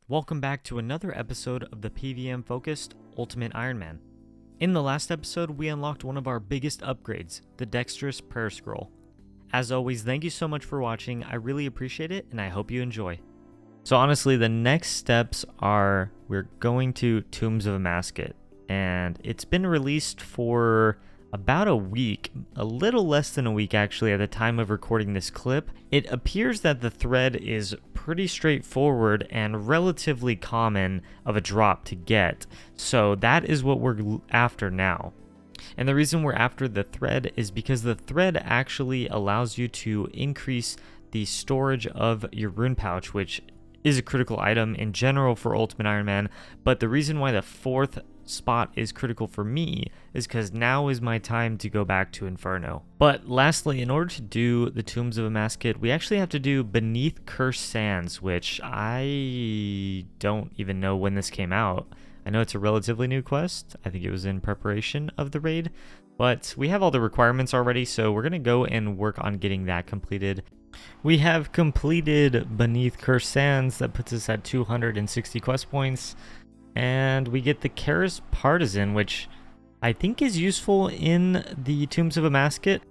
Welcome back to another episode of the PVM focused Ultimate Ironman. In the last episode, we unlocked one of our biggest upgrades, the Dexterous Prayer Scroll. As always, thank you so much for watching. I really appreciate it, and I hope you enjoy. So honestly, the next steps are we're going to Tombs of a Mascot, and it's been released for about a week, a little less than a week actually at the time of recording this clip. It appears that the thread is pretty straightforward and relatively common of a drop to get, so that is what we're after now. And the reason we're after the thread is because the thread actually allows you to increase the storage of your rune pouch, which is a critical item in general for Ultimate Ironman, but the reason why the fourth spot is critical for me is because now is my time to go back to Inferno. But lastly, in order to do the Tombs of a Mascot, we actually have to do Beneath Cursed Sands, which I don't even know when this came out. I know it's a relatively new quest. I think it was in preparation of the raid, but we have all the requirements already, so we're gonna go and work on getting that completed. We have completed Beneath Cursed Sands. That puts us at 260 quest points. And we get the Karis Partisan, which I think is useful in the Tombs of a Mascot.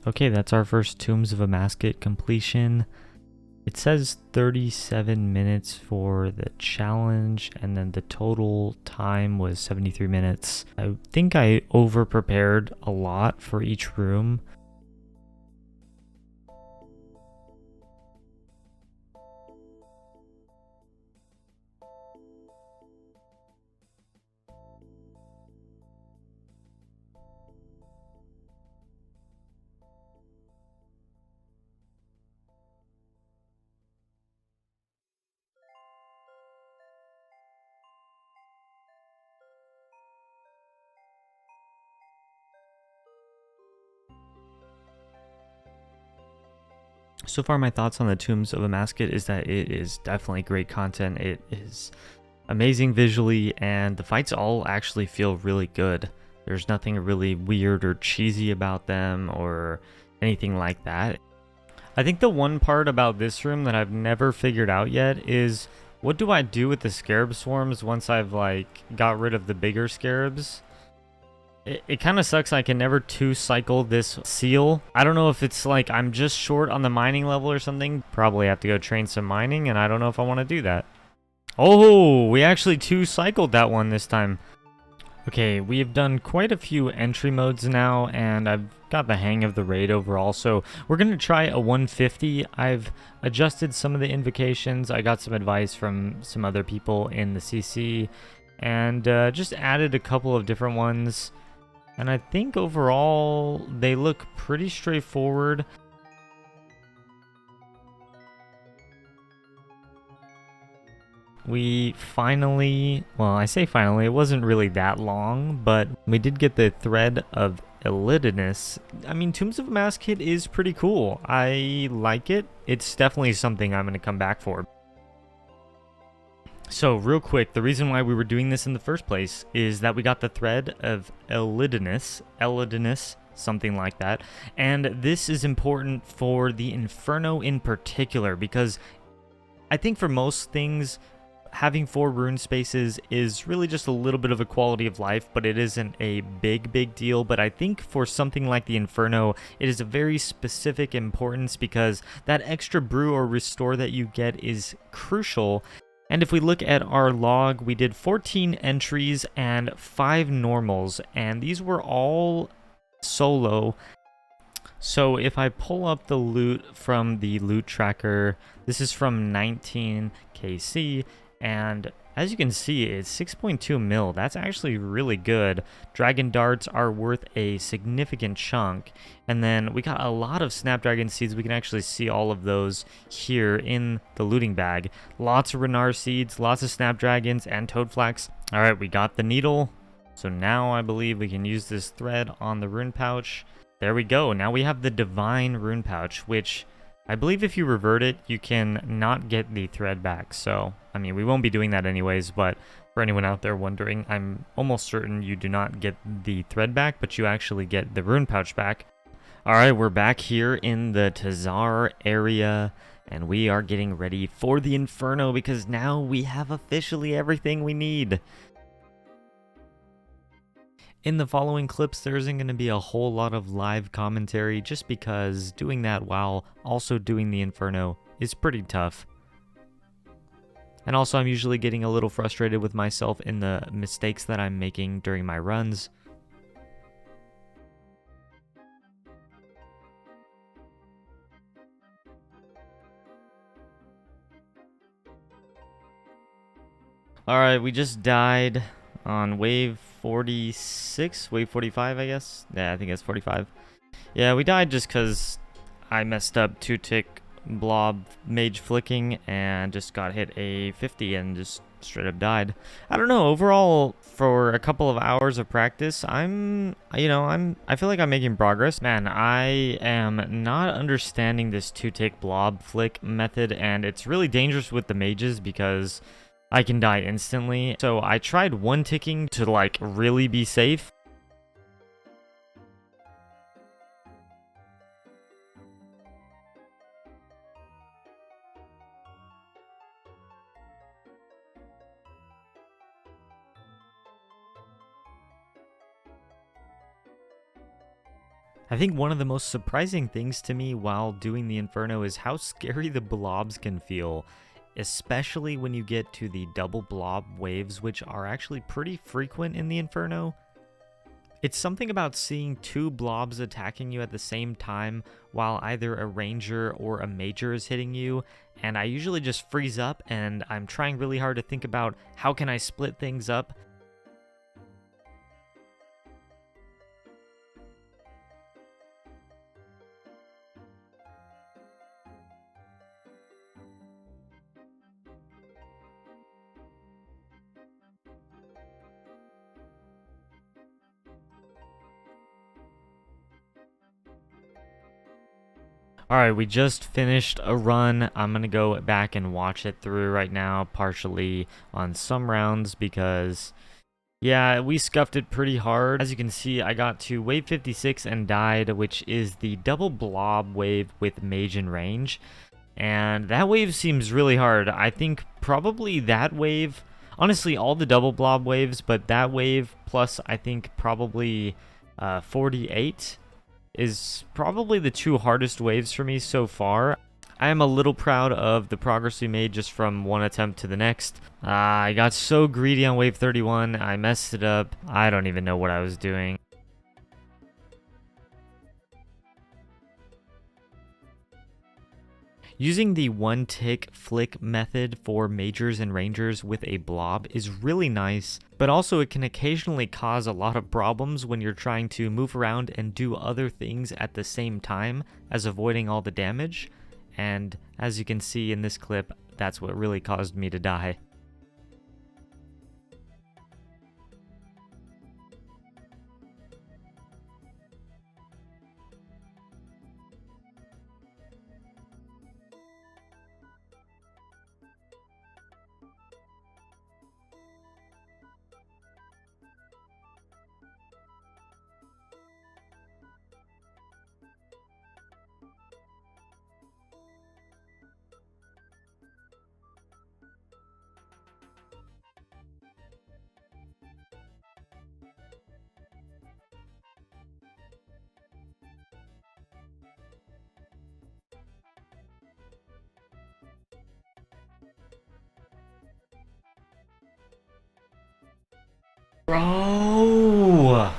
Okay, that's our first Tombs of a Mascot completion. It says 37 minutes for the challenge, and then the total time was 73 minutes. I think I over-prepared a lot for each room. So far, my thoughts on the Tombs of a Mascot is that it is definitely great content. It is amazing visually, and the fights all actually feel really good. There's nothing really weird or cheesy about them or anything like that. I think the one part about this room that I've never figured out yet is what do I do with the scarab swarms once I've got rid of the bigger scarabs? It kind of sucks I can never two-cycle this seal. I don't know if it's like I'm just short on the mining level or something. Probably have to go train some mining, and I don't know if I want to do that. Oh, we actually two-cycled that one this time. Okay, we have done quite a few entry modes now, and I've got the hang of the raid overall, so we're going to try a 150. I've adjusted some of the invocations. I got some advice from some other people in the CC, and just added a couple of different ones. And I think overall, they look pretty straightforward. We finally, well, I say finally, it wasn't really that long, but we did get the Thread of Elidinus. I mean, Tombs of a Mascot is pretty cool. I like it. It's definitely something I'm going to come back for. So real quick, the reason why we were doing this in the first place is that we got the Thread of Elidinus, something like that. And this is important for the Inferno in particular, because I think for most things, having 4 rune spaces is really just a little bit of a quality of life, but it isn't a big deal. But I think for something like the Inferno, it is a very specific importance because that extra brew or restore that you get is crucial. And if we look at our log, we did 14 entries and 5 normals, and these were all solo. So if I pull up the loot from the loot tracker, this is from 19KC, and as you can see, it's 6.2 mil. That's actually really good. Dragon darts are worth a significant chunk. And then we got a lot of Snapdragon seeds. We can actually see all of those here in the looting bag. Lots of Renar seeds, lots of Snapdragons, and Toadflax. All right, we got the needle. So now I believe we can use this thread on the rune pouch. There we go. Now we have the Divine Rune Pouch, which I believe if you revert it, you can not get the thread back. So, I mean, we won't be doing that anyways, but for anyone out there wondering, I'm almost certain you do not get the thread back, but you actually get the rune pouch back. All right, we're back here in the Tazar area, and we are getting ready for the Inferno because now we have officially everything we need. In the following clips, there isn't going to be a whole lot of live commentary just because doing that while also doing the Inferno is pretty tough. And also, I'm usually getting a little frustrated with myself in the mistakes that I'm making during my runs. Alright, we just died on wave 46, wave 45, I guess? Yeah, I think it's 45. Yeah, we died just because I messed up 2-tick blob mage flicking and just got hit a 50 and just straight up died. I don't know, overall, for a couple of hours of practice, I feel like I'm making progress. Man, I am not understanding this 2-tick blob flick method, and it's really dangerous with the mages because I can die instantly. So I tried 1-ticking to like really be safe. I think one of the most surprising things to me while doing the Inferno is how scary the blobs can feel, especially when you get to the double blob waves, which are actually pretty frequent in the Inferno. It's something about seeing 2 blobs attacking you at the same time while either a ranger or a major is hitting you, and I usually just freeze up and I'm trying really hard to think about how can I split things up. Alright, we just finished a run. I'm going to go back and watch it through right now, partially on some rounds because, yeah, we scuffed it pretty hard. As you can see, I got to wave 56 and died, which is the double blob wave with mage in range. And that wave seems really hard. I think probably that wave, honestly, all the double blob waves, but that wave plus I think probably 48 is probably the 2 hardest waves for me so far. I am a little proud of the progress we made just from one attempt to the next. I got so greedy on wave 31, I messed it up. I don't even know what I was doing. Using the 1-tick flick method for majors and rangers with a blob is really nice, but also it can occasionally cause a lot of problems when you're trying to move around and do other things at the same time as avoiding all the damage, and as you can see in this clip, that's what really caused me to die. Bro!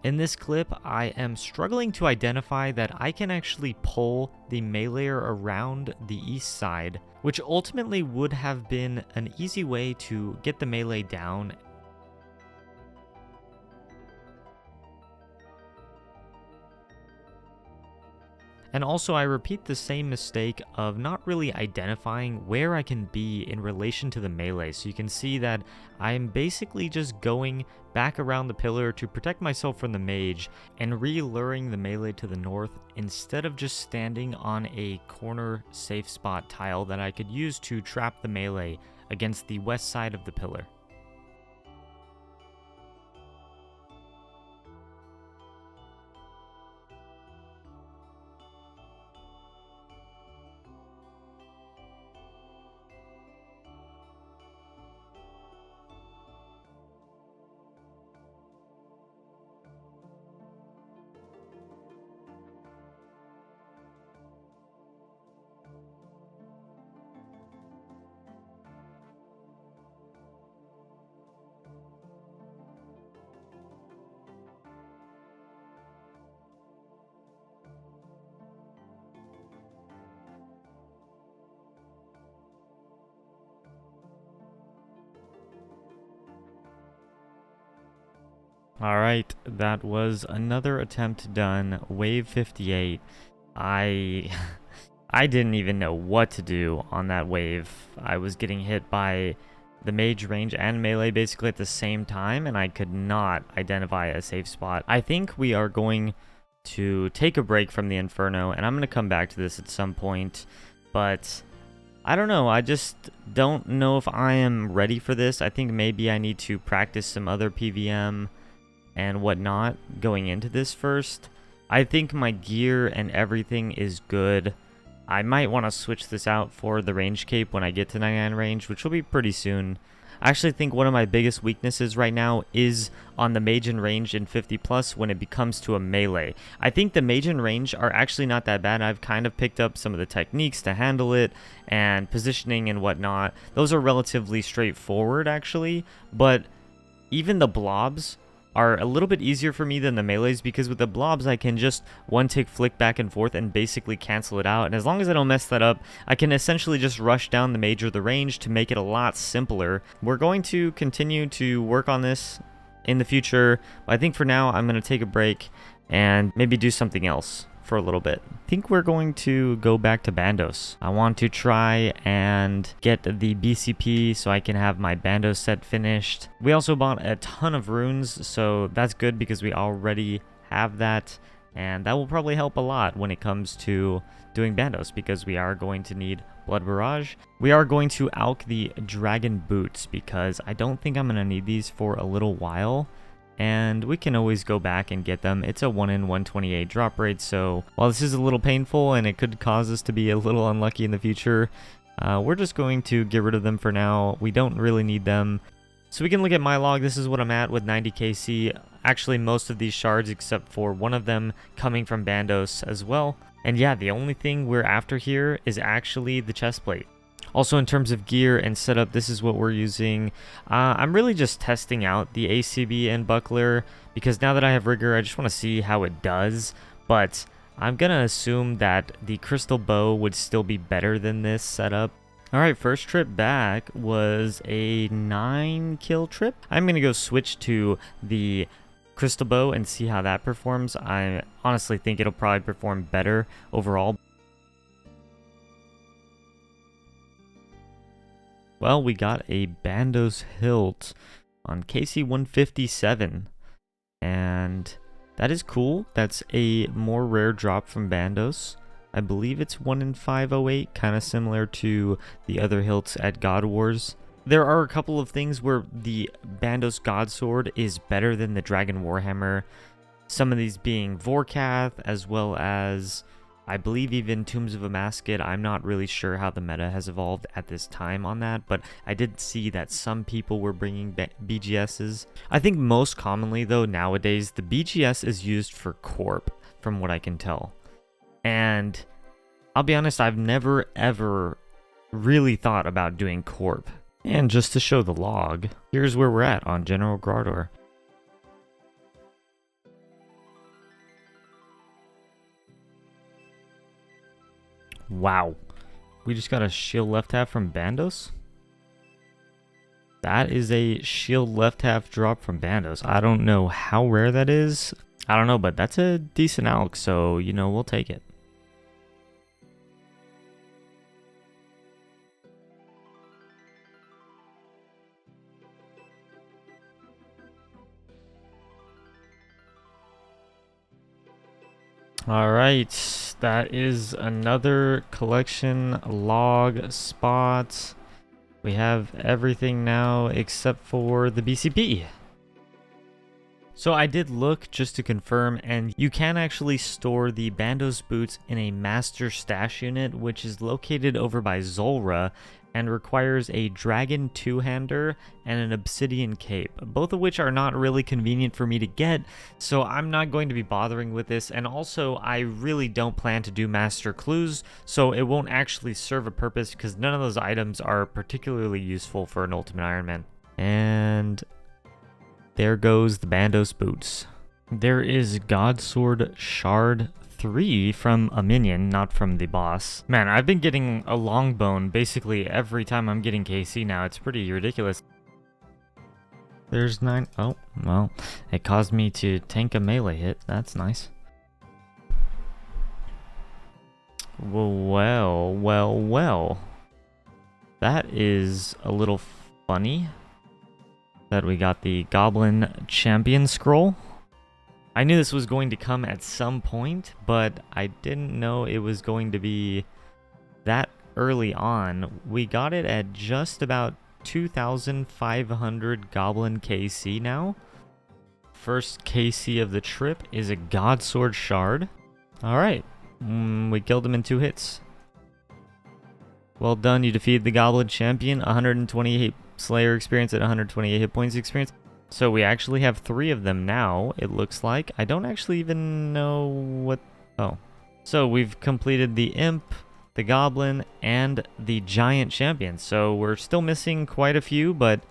In this clip, I am struggling to identify that I can actually pull the meleeer around the east side, which ultimately would have been an easy way to get the melee down. And also, I repeat the same mistake of not really identifying where I can be in relation to the melee. So you can see that I'm basically just going back around the pillar to protect myself from the mage and re-luring the melee to the north instead of just standing on a corner safe spot tile that I could use to trap the melee against the west side of the pillar. Alright, that was another attempt done, wave 58. I didn't even know what to do on that wave. I was getting hit by the mage range and melee basically at the same time, and I could not identify a safe spot. I think we are going to take a break from the Inferno, and I'm going to come back to this at some point, but I don't know. I just don't know if I am ready for this. I think maybe I need to practice some other PVM and whatnot going into this first. I think my gear and everything is good. I might want to switch this out for the range cape when I get to 99 range, which will be pretty soon. I actually think one of my biggest weaknesses right now is on the mage and range in 50 plus when it becomes to a melee. I think the mage and range are actually not that bad. I've kind of picked up some of the techniques to handle it and positioning and whatnot. Those are relatively straightforward actually, but even the blobs are a little bit easier for me than the melees, because with the blobs I can just one tick flick back and forth and basically cancel it out, and as long as I don't mess that up, I can essentially just rush down the mage or the range to make it a lot simpler. We're going to continue to work on this in the future, but I think for now I'm going to take a break and maybe do something else for a little bit. I think we're going to go back to Bandos. I want to try and get the BCP so I can have my Bandos set finished. We also bought a ton of runes, so that's good because we already have that, and that will probably help a lot when it comes to doing Bandos, because we are going to need Blood Barrage. We are going to alch the Dragon Boots because I don't think I'm going to need these for a little while, and we can always go back and get them. It's a 1 in 128 drop rate, so while this is a little painful and it could cause us to be a little unlucky in the future, we're just going to get rid of them for now. We don't really need them. So we can look at my log. This is what I'm at with 90 KC. Actually, most of these shards except for one of them coming from Bandos as well. And yeah, the only thing we're after here is actually the chest plate. Also, in terms of gear and setup, this is what we're using. I'm really just testing out the ACB and buckler, because now that I have rigor, I just want to see how it does. But I'm going to assume that the crystal bow would still be better than this setup. Alright, first trip back was a 9 kill trip. I'm going to go switch to the crystal bow and see how that performs. I honestly think it'll probably perform better overall. Well, we got a Bandos hilt on KC 157, and that is cool. That's a more rare drop from Bandos. I believe it's 1 in 508, kind of similar to the other hilts at God Wars. There are a couple of things where the Bandos God Sword is better than the Dragon Warhammer. Some of these being Vorkath, as well as I believe even Tombs of a Mascot. I'm not really sure how the meta has evolved at this time on that, but I did see that some people were bringing BGSs. I think most commonly though nowadays the BGS is used for Corp, from what I can tell. And I'll be honest, I've never ever really thought about doing Corp. And just to show the log, here's where we're at on General Gardor. Wow. We just got a shield left half from Bandos? That is a shield left half drop from Bandos. I don't know how rare that is. I don't know, but that's a decent alch, so, you know, we'll take it. Alright, that is another collection log spot. We have everything now except for the BCP. So I did look just to confirm, and you can actually store the Bandos boots in a master stash unit, which is located over by Zulrah and requires a dragon two-hander and an obsidian cape, both of which are not really convenient for me to get, so I'm not going to be bothering with this. And also, I really don't plan to do master clues, so it won't actually serve a purpose because none of those items are particularly useful for an Ultimate Ironman. And there goes the Bandos boots. There is Godsword Shard 3 from a minion, not from the boss. Man, I've been getting a long bone basically every time I'm getting KC now. It's pretty ridiculous. There's 9. Oh, well, it caused me to tank a melee hit. That's nice. Well. That is a little funny that we got the Goblin Champion Scroll. I knew this was going to come at some point, but I didn't know it was going to be that early on. We got it at just about 2,500 Goblin KC now. First KC of the trip is a Godsword Shard. Alright, we killed him in 2 hits. Well done, you defeated the Goblin Champion, 128 Slayer experience at 128 hit points experience. So we actually have 3 of them now, it looks like. I don't actually even know what... Oh. So we've completed the Imp, the Goblin, and the Giant Champion. So we're still missing quite a few, but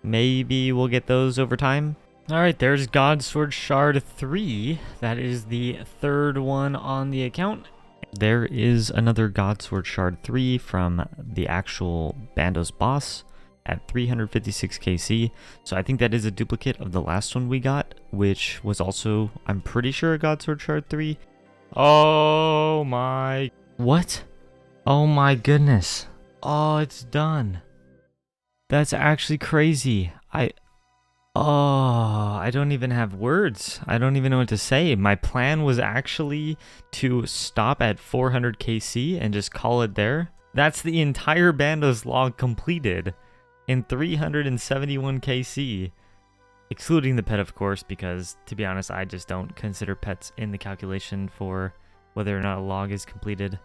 maybe we'll get those over time. Alright, there's Godsword Shard 3. That is the 3rd one on the account. There is another Godsword Shard 3 from the actual Bandos boss at 356 KC. So I think that is a duplicate of the last one we got, which was also, I'm pretty sure, a Godsword Shard 3. Oh my... What? Oh my goodness. Oh, it's done. That's actually crazy. I don't even have words. I don't even know what to say. My plan was actually to stop at 400 KC and just call it there. That's the entire Bandos log completed in 371 KC, excluding the pet, of course, because, to be honest, I just don't consider pets in the calculation for whether or not a log is completed.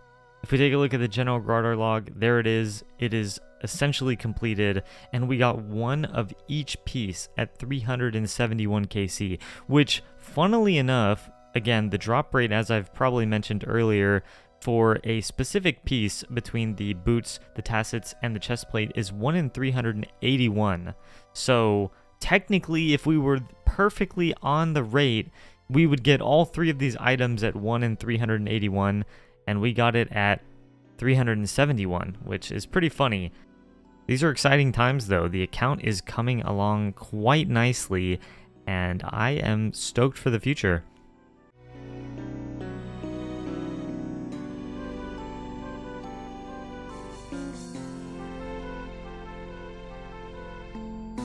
If we take a look at the General Grardar log, there it is. It is essentially completed, and we got one of each piece at 371 KC, which, funnily enough, again, the drop rate, as I've probably mentioned earlier, for a specific piece between the boots, the tassets, and the chest plate is 1 in 381. So technically, if we were perfectly on the rate, we would get all 3 of these items at 1 in 381, and we got it at 371, which is pretty funny. These are exciting times, though. The account is coming along quite nicely, and I am stoked for the future.